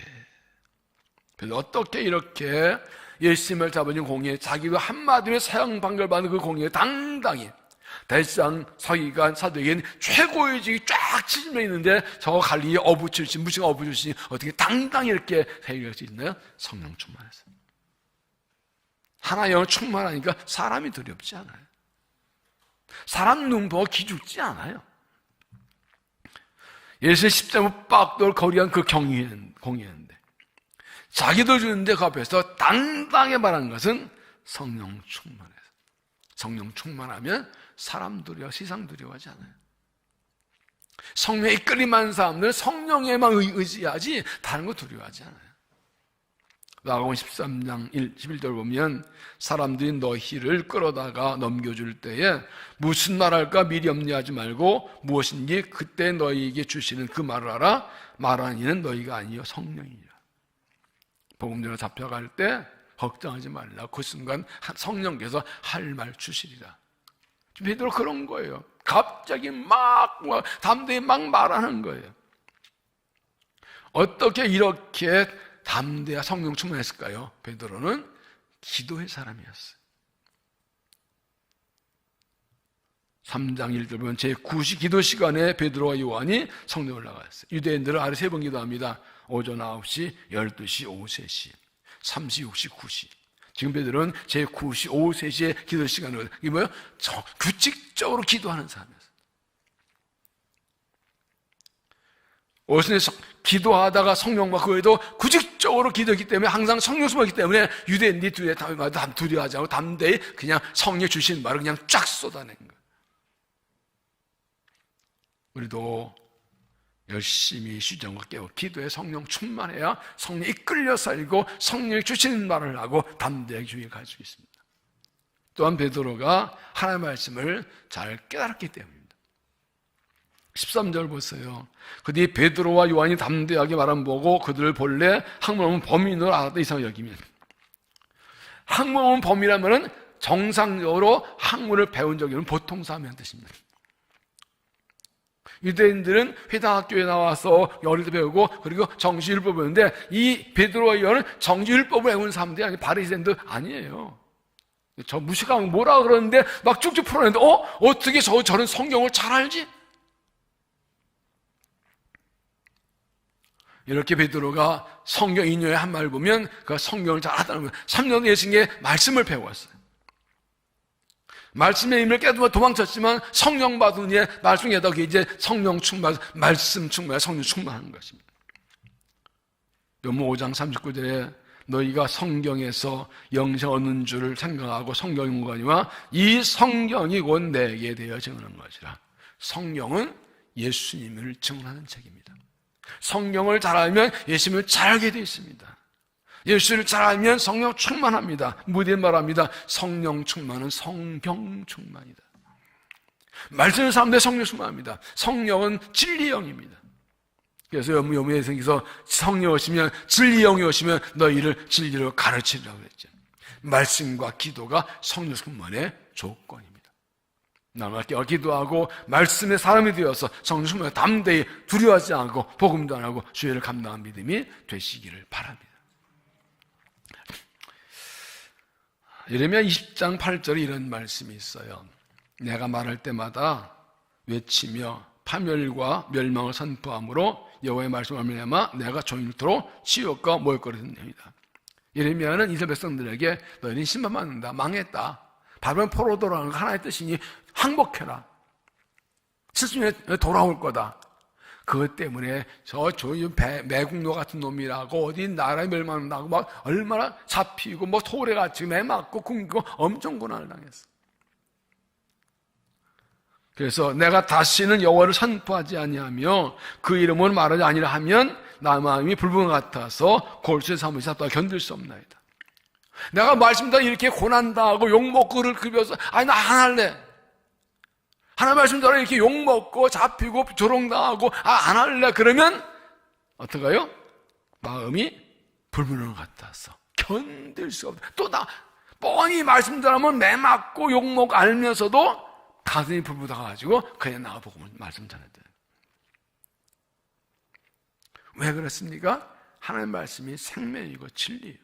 Speaker 1: 어떻게 이렇게 예수님을 잡아준 공의에 자기도 한마디로 사형방을 받는 그 공의에 당당히 대장 서기관 사도에게는 최고의 직이 쫙 치집려 있는데 저 갈릴리 어부 출신, 무식 어부 출신이 어떻게 당당히 이렇게 해결할 수 있나요? 성령 충만해서. 하나님은 충만하니까 사람이 두렵지 않아요. 사람 눈 보고 기죽지 않아요. 예수의 십자가 빡돌 거리한 그 공의였는데 자기도 주는데 그 앞에서 당당히 말하는 것은 성령 충만해서. 성령 충만하면 사람 두려워, 세상 두려워하지 않아요. 성령에 이끌림한 사람들은 성령에만 의지하지 다른 거 두려워하지 않아요. 마가복음 13장 11절 보면 사람들이 너희를 끌어다가 넘겨줄 때에 무슨 말할까 미리 염려하지 말고 무엇인지 그때 너희에게 주시는 그 말을 알아. 말하는 이는 너희가 아니요 성령이니라. 복음대로 잡혀갈 때 걱정하지 말라. 그 순간 성령께서 할 말 주시리라. 베드로 그런 거예요. 갑자기 막 담대히 막 말하는 거예요. 어떻게 이렇게 담대한 성령 충만했을까요? 베드로는 기도의 사람이었어요. 3장 1절 보면 제9시 기도 시간에 베드로와 요한이 성령에 올라갔어요. 유대인들은 하루에 3번 기도합니다. 오전 9시, 12시, 오후 3시, 3시, 6시, 9시. 지금 베드로는 제9시, 오후 3시에 기도 시간을, 이게 뭐예요? 규칙적으로 기도하는 사람이었어요. 오순에 기도하다가 성령 받고 해도 규칙적으로 기도했기 때문에 항상 성령 수받기 때문에 유대인들이 두려워하지 않고 담대히 그냥 성령 주신 말을 그냥 쫙 쏟아낸 거예요. 우리도 열심히 시정과 깨워 기도에 성령 충만해야 성령 이끌려 살고 성령이 주시는 말을 하고 담대하게 주위에 갈 수 있습니다. 또한 베드로가 하나님의 말씀을 잘 깨달았기 때문입니다. 13절 보세요. 그뒤 베드로와 요한이 담대하게 말한 보고 그들을 본래 학문하면 범인으로 알았다 이상을 여기면, 학문하면 범이라면은 정상적으로 학문을 배운 적이 없는 보통 사람이라는 뜻입니다. 유대인들은 회당학교에 나와서 어릴 때 배우고 그리고 정시율법을 배우는데 이 베드로와 요한은 정시율법을 배운 사람들이 아니에요. 바리새인들 아니에요. 저 무식하면 뭐라 그러는데 막 쭉쭉 풀어내는데 어떻게 저런 성경을 잘 알지? 이렇게 베드로가 성경 인용의 한 말을 보면 그 성경을 잘 알았다는 거예요. 3년 예수님의 말씀을 배웠어요. 말씀의 힘을 깨닫고 도망쳤지만 성령 받은 후에 말씀에다 이제 성령 충만, 말씀 충만, 성령 충만한 것입니다. 요모 5장 39절에 너희가 성경에서 영생 얻는 줄을 생각하고 성경 연구하니와 이 성경이 곧 내게 되어 증언한 것이라. 성경은 예수님을 증언하는 책입니다. 성경을 잘 알면 예수님을 잘 알게 되어 있습니다. 예수를 잘 알면 성령 충만합니다. 무디에 말합니다. 성령 충만은 성경 충만이다. 말씀을 사람들 성령 충만합니다. 성령은 진리 영입니다. 그래서 요모에 생겨서 성령 오시면 진리 영이 오시면 너희를 진리로 가르치라고 그랬죠. 말씀과 기도가 성령 충만의 조건입니다. 나만 기도하고 말씀의 사람이 되어서 성령 충만에 담대히 두려워하지 않고 복음도 안 하고 주의를 감당한 믿음이 되시기를 바랍니다. 예레미야 20장 8절에 이런 말씀이 있어요. 내가 말할 때마다 외치며 파멸과 멸망을 선포함으로 여호와의 말씀을 말미암아 내가 종일토록 치욕과 모욕거리를 듣느니라. 예레미야는 이스라엘 백성들에게 너희는 심판받는다, 망했다, 바벨론 포로 돌아가는 거 하나의 뜻이니 항복해라, 70년에 돌아올 거다. 그것 때문에 저 매국노 같은 놈이라고 어디 나라에 멸망한다고 막 얼마나 잡히고 뭐 토래같이 매맞고 굶고 엄청 고난을 당했어. 그래서 내가 다시는 여호와를 선포하지 아니하며 그 이름을 말하지 아니라 하면 나 마음이 불붙은 것 같아서 골수의 사무실 앞에 견딜 수 없나이다. 내가 말씀다 이렇게 고난당하고 욕먹고 그를 급여서 아니 나 안 할래. 하나님 말씀대로 이렇게 욕먹고 잡히고 조롱당하고 안 할래. 그러면 어떡해요? 마음이 불붙는 것 같아서 견딜 수 없다. 또 나 뻔히 말씀대로 하면 매맞고 욕먹고 알면서도 가슴이 불붙어가지고 그냥 나가보고 말씀 전해드려요. 왜 그렇습니까? 하나님 말씀이 생명이고 진리예요.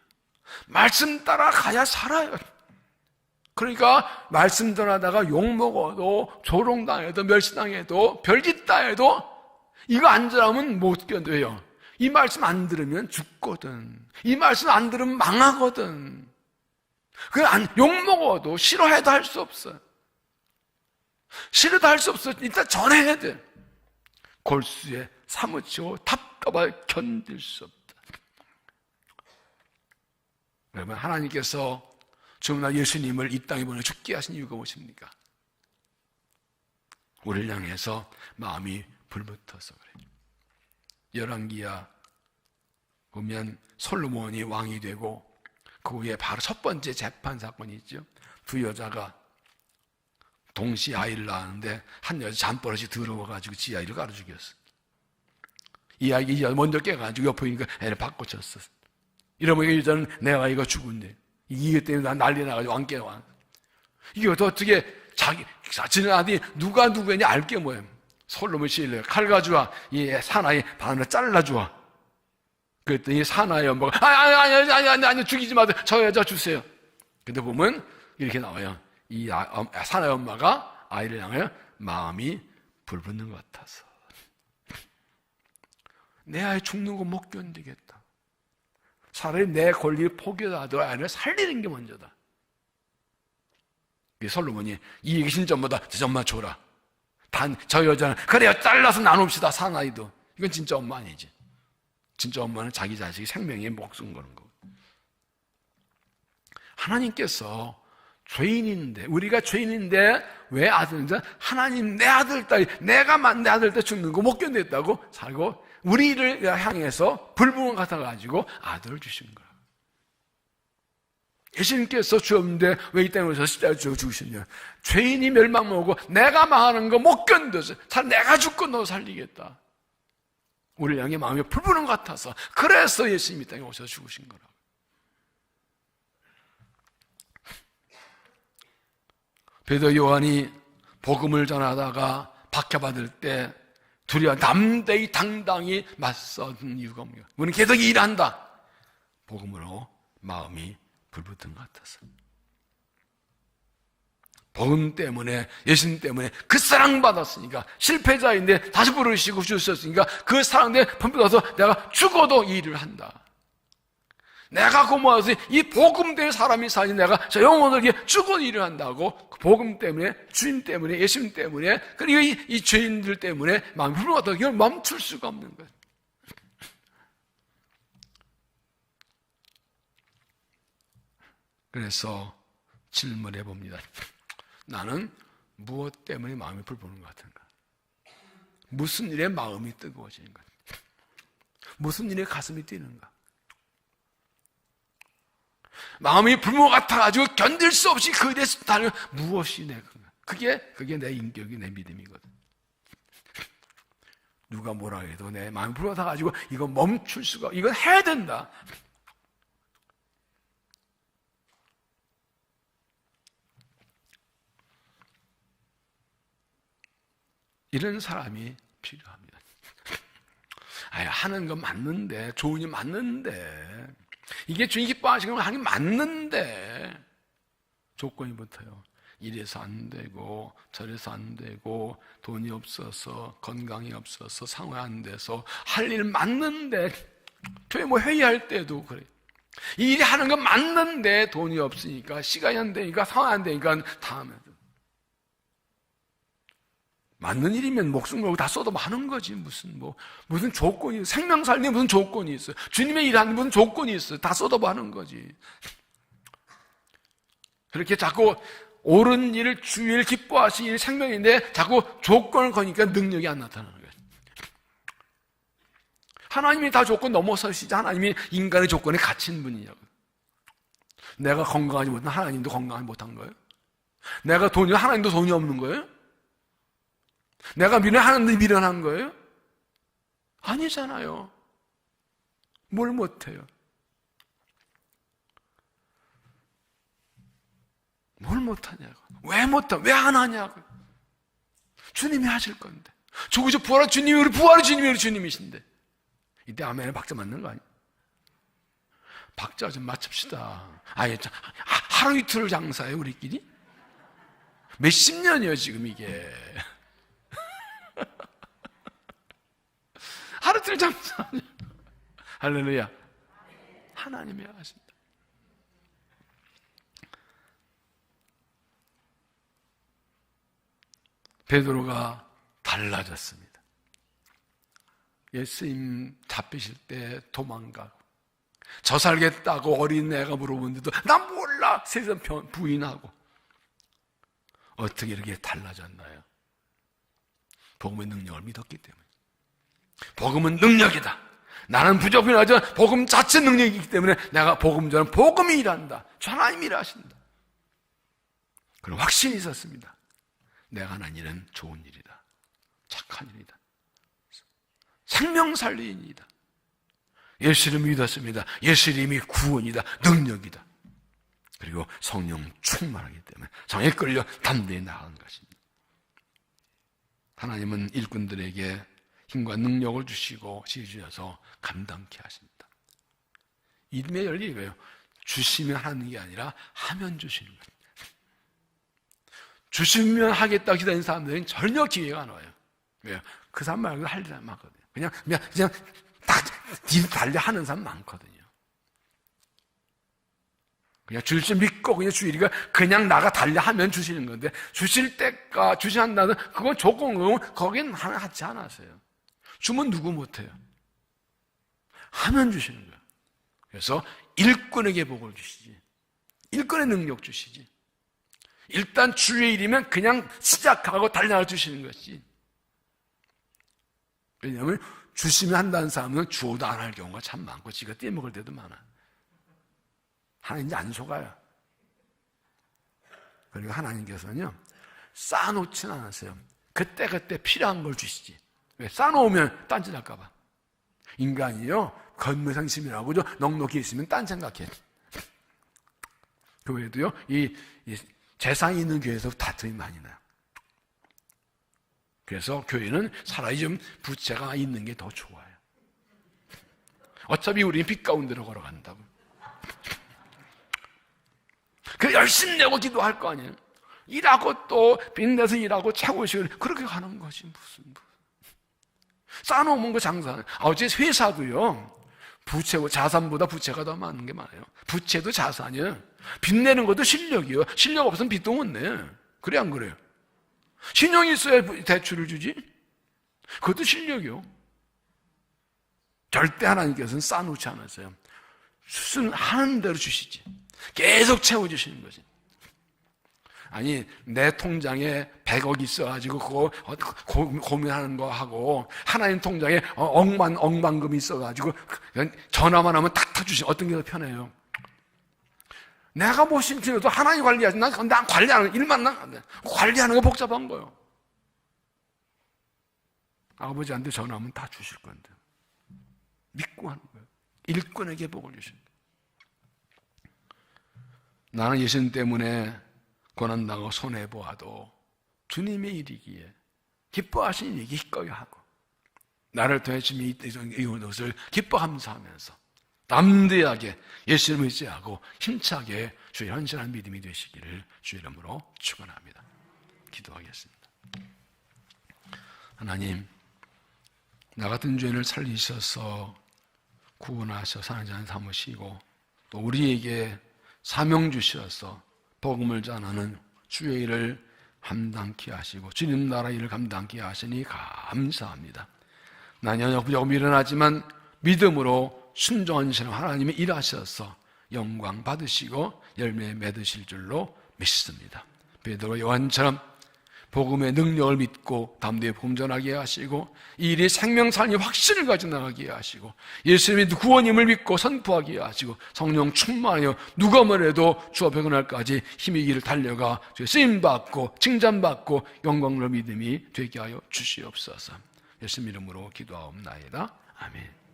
Speaker 1: 말씀 따라 가야 살아요. 그러니까 말씀 전하다가 욕먹어도 조롱당해도 멸시당해도 별짓 다 해도 이거 안 전하면 못 견뎌요. 이 말씀 안 들으면 죽거든. 이 말씀 안 들으면 망하거든. 욕먹어도 싫어해도 할 수 없어요. 싫어도 할 수 없어. 일단 전해야 돼. 골수에 사무치고 답답하게 견딜 수 없다. 그러면 하나님께서 주나 예수님을 이 땅에 보내 죽게 하신 이유가 무엇입니까? 우리를 향해서 마음이 불붙어서 그래요. 열왕기야 보면 솔로몬이 왕이 되고 그 후에 바로 첫 번째 재판 사건이 있죠. 두 여자가 동시에 아이를 낳았는데 한 여자 잠버릇이 더러워가지고 지 아이를 가로 죽였어. 이 아이가 먼저 깨가지고 옆에 있으니까 애를 바꿔쳤어. 이러면 이 여자는 내 아이가 죽은데 이게 때문에 난리 나가지고 안 깨워. 이게 어떻게 지는 아들이 누가 누구냐 알 게 뭐예요. 솔로몬 시일래 칼 가져와 이 사나이 반으로 잘라주어. 그랬더니 사나이 엄마가 아니 죽이지 마세요. 저 여자 주세요. 근데 보면 이렇게 나와요. 이 사나이 엄마가 아이를 향하여 마음이 불붙는 것 같아서 내 아이 죽는 거 못 견디겠다. 차라리 내 권리를 포기하더라도 아이를 살리는 게 먼저다. 솔로몬이 이 얘기 진짜 엄마다. 저 엄마 줘라. 저 여자는 그래요 잘라서 나눕시다. 사나이도. 이건 진짜 엄마 아니지. 진짜 엄마는 자기 자식이 생명에 목숨 거는 거고. 하나님께서 죄인인데 우리가 죄인인데 왜 아들인지 하나님 내 아들 딸이 내가 내 아들 딸 죽는 거 못 견뎠다고 살고 우리를 향해서 불붙은 것 같아가지고 아들을 주신 거야. 예수님께서 주었는데 왜 이 땅에 오셔서 십자가에 죽으셨냐. 죄인이 멸망하고 내가 망하는 거 못 견뎌서 내가 죽고 너 살리겠다. 우리를 향해 마음이 불붙는 것 같아서 그래서 예수님이 이 땅에 오셔서 죽으신 거라고. 베드로 요한이 복음을 전하다가 박해받을 때 둘이 담대히 당당히 맞서는 이유가 뭐예요? 우리는 계속 일한다. 복음으로 마음이 불붙은 것 같아서. 복음 때문에, 예수님 때문에 그 사랑받았으니까, 실패자인데 다시 부르시고 주셨으니까 그 사랑에 품혀서 내가 죽어도 이 일을 한다. 내가 고마워서 이 복음 때문에 사람이 사니 내가 저 영혼을 위해 죽어도 일을 한다고. 그 복음 때문에, 주님 때문에, 예수님 때문에, 그리고 이 죄인들 때문에 마음이 불러왔다고. 이걸 멈출 수가 없는 거예요. 그래서 질문해 봅니다. 나는 무엇 때문에 마음이 불붙는 것 같은가? 무슨 일에 마음이 뜨거워지는가? 무슨 일에 가슴이 뛰는가? 마음이 불모 같아가지고 견딜 수 없이 그 일에 달려 무엇이 내 건가? 그게 내 인격이, 내 믿음이거든. 누가 뭐라 해도 내 마음이 불모 같아가지고 이거 멈출 수가, 이건 해야 된다. 이런 사람이 필요합니다. 하는 건 맞는데, 좋은 일 맞는데, 이게 주님 기뻐하시는 건 하긴 맞는데, 조건이 붙어요. 이래서 안 되고, 저래서 안 되고, 돈이 없어서, 건강이 없어서, 상황이 안 돼서, 할 일 맞는데, 교회 회의할 때도 그래. 이 일이 하는 건 맞는데, 돈이 없으니까, 시간이 안 되니까, 상황이 안 되니까, 다음에. 맞는 일이면 목숨 걸고 다 쏟아 하는 거지. 무슨 조건이, 생명 살리는 무슨 조건이 있어요. 주님의 일하는 무슨 조건이 있어요. 다 쏟아 하는 거지. 그렇게 자꾸 옳은 일을, 주일 기뻐하시는 일이 생명인데 자꾸 조건을 거니까 능력이 안 나타나는 거예요. 하나님이 다 조건 넘어서시지. 하나님이 인간의 조건에 갇힌 분이냐고. 내가 건강하지 못한 하나님도 건강하지 못한 거예요? 내가 돈이, 하나님도 돈이 없는 거예요? 내가 하나님도 미련한 거예요? 아니잖아요. 뭘 못해요? 뭘 못하냐고. 왜 못하? 왜 안 하냐고. 주님이 하실 건데. 죽으셔 부활한 주님이, 우리 부활의 주님이 우리 주님이신데. 이때 아멘에 박자 맞는 거 아니에요? 박자 좀 맞춥시다. 하루 이틀 장사예요, 우리끼리? 몇십 년이에요, 지금 이게. 하루 이틀 장사. 할렐루야. 하나님이 하십니다. 베드로가 달라졌습니다. 예수님 잡히실 때 도망가고, 저 살겠다고 어린 애가 물어보는데도 난 몰라 세상 부인하고. 어떻게 이렇게 달라졌나요? 복음의 능력을 믿었기 때문에. 복음은 능력이다. 나는 부족하지만 복음 자체 능력이기 때문에 내가 복음 전은 복음이 일한다. 하나님이 일하신다. 그런 확신이 있었습니다. 내가 하는 일은 좋은 일이다. 착한 일이다. 생명 살리는 일이다. 예수를 믿었습니다. 예수 이름이 구원이다. 능력이다. 그리고 성령 충만하기 때문에 성에 끌려 담대히 나아간 것입니다. 하나님은 일꾼들에게 힘과 능력을 주시고 지혜주셔서 감당케 하십니다. 믿음의 열리 이거예요. 주시면 하는 게 아니라 하면 주시는 거예요. 주시면 하겠다 기다리는 사람들은 전혀 기회가 안 와요. 왜요? 그 사람 말고 할 일 많거든요. 그냥 딱 달려 하는 사람 많거든요. 그냥 주실 줄 믿고 그냥 주일이가 그냥 나가 달려 하면 주시는 건데, 주실 때가 주시한다는 그건 조건은 거긴 하지 않았어요. 주면 누구 못해요. 하면 주시는 거예요. 그래서 일꾼에게 복을 주시지. 일꾼의 능력 주시지. 일단 주의 일이면 그냥 시작하고 달려나 주시는 것이. 왜냐하면 주시면 한다는 사람은 주어도 안 할 경우가 참 많고 지가 떼먹을 때도 많아. 하나님 안 속아요. 그리고 하나님께서는요, 쌓아놓지는 않았어요. 그때그때 필요한 걸 주시지. 왜? 쌓아놓으면 딴짓할까봐. 인간이요, 건무상심이라고 넉넉히 있으면 딴 생각해. 교회도요, 이 재산이 있는 교회에서 다툼이 많이 나요. 그래서 교회는 차라리 좀 부채가 있는 게 더 좋아요. 어차피 우리는 빛 가운데로 걸어간다고. 그 열심히 내고 기도할 거 아니에요. 일하고 또 빚내서 일하고 차고식을 그렇게 가는 거지 무슨. 쌓아놓은 거 장사. 어제 회사도요. 부채고 자산보다 부채가 더 많은 게 많아요. 부채도 자산이에요. 빚내는 것도 실력이에요. 실력 없으면 빚도 못 내. 그래 안 그래요? 신용이 있어야 대출을 주지. 그것도 실력이요. 절대 하나님께서는 쌓아놓지 않았어요. 하는 대로 주시지. 계속 채워주시는 거지. 아니 내 통장에 100억 있어가지고 그거 고민하는 거 하고 하나님 통장에 억만금이 있어가지고 전화만 하면 탁탁 주시면 어떤 게 더 편해요? 내가 못 심지어도 하나님 관리하지. 난 관리하는 일만 관리하는 거 복잡한 거예요. 아버지한테 전화하면 다 주실 건데 믿고 하는 거예요. 일꾼에게 복을 주십니다. 나는 예수님 때문에 고난당하고 손해보아도 주님의 일이기에 기뻐하시는 일이 기꺼이 하고 나를 통해 주님이 이룬 것을 기뻐 감사하면서 담대하게 예수님을 의지하고 힘차게 주의 현실한 믿음이 되시기를 주의 이름으로 축원합니다. 기도하겠습니다. 하나님, 나 같은 죄인을 살리셔서 구원하셔 사는 자는 삼으시고 또 우리에게 사명 주셔서 복음을 전하는 주의 일을 감당케 하시고 주님 나라 일을 감당케 하시니 감사합니다. 난 연약부족하고 미련하지만 믿음으로 순종한 신앙 하나님이 일하셔서 영광 받으시고 열매 맺으실 줄로 믿습니다. 베드로 요한처럼 복음의 능력을 믿고 담대히 복음 전하게 하시고 이 일이 생명살이 확신을 가지고 나가게 하시고 예수님의 구원임을 믿고 선포하게 하시고 성령 충만하여 누가 뭐래도 주 앞에 그날까지 힘의 길을 달려가 쓰임받고 칭찬받고 영광을 믿음이 되게 하여 주시옵소서. 예수님 이름으로 기도하옵나이다. 아멘.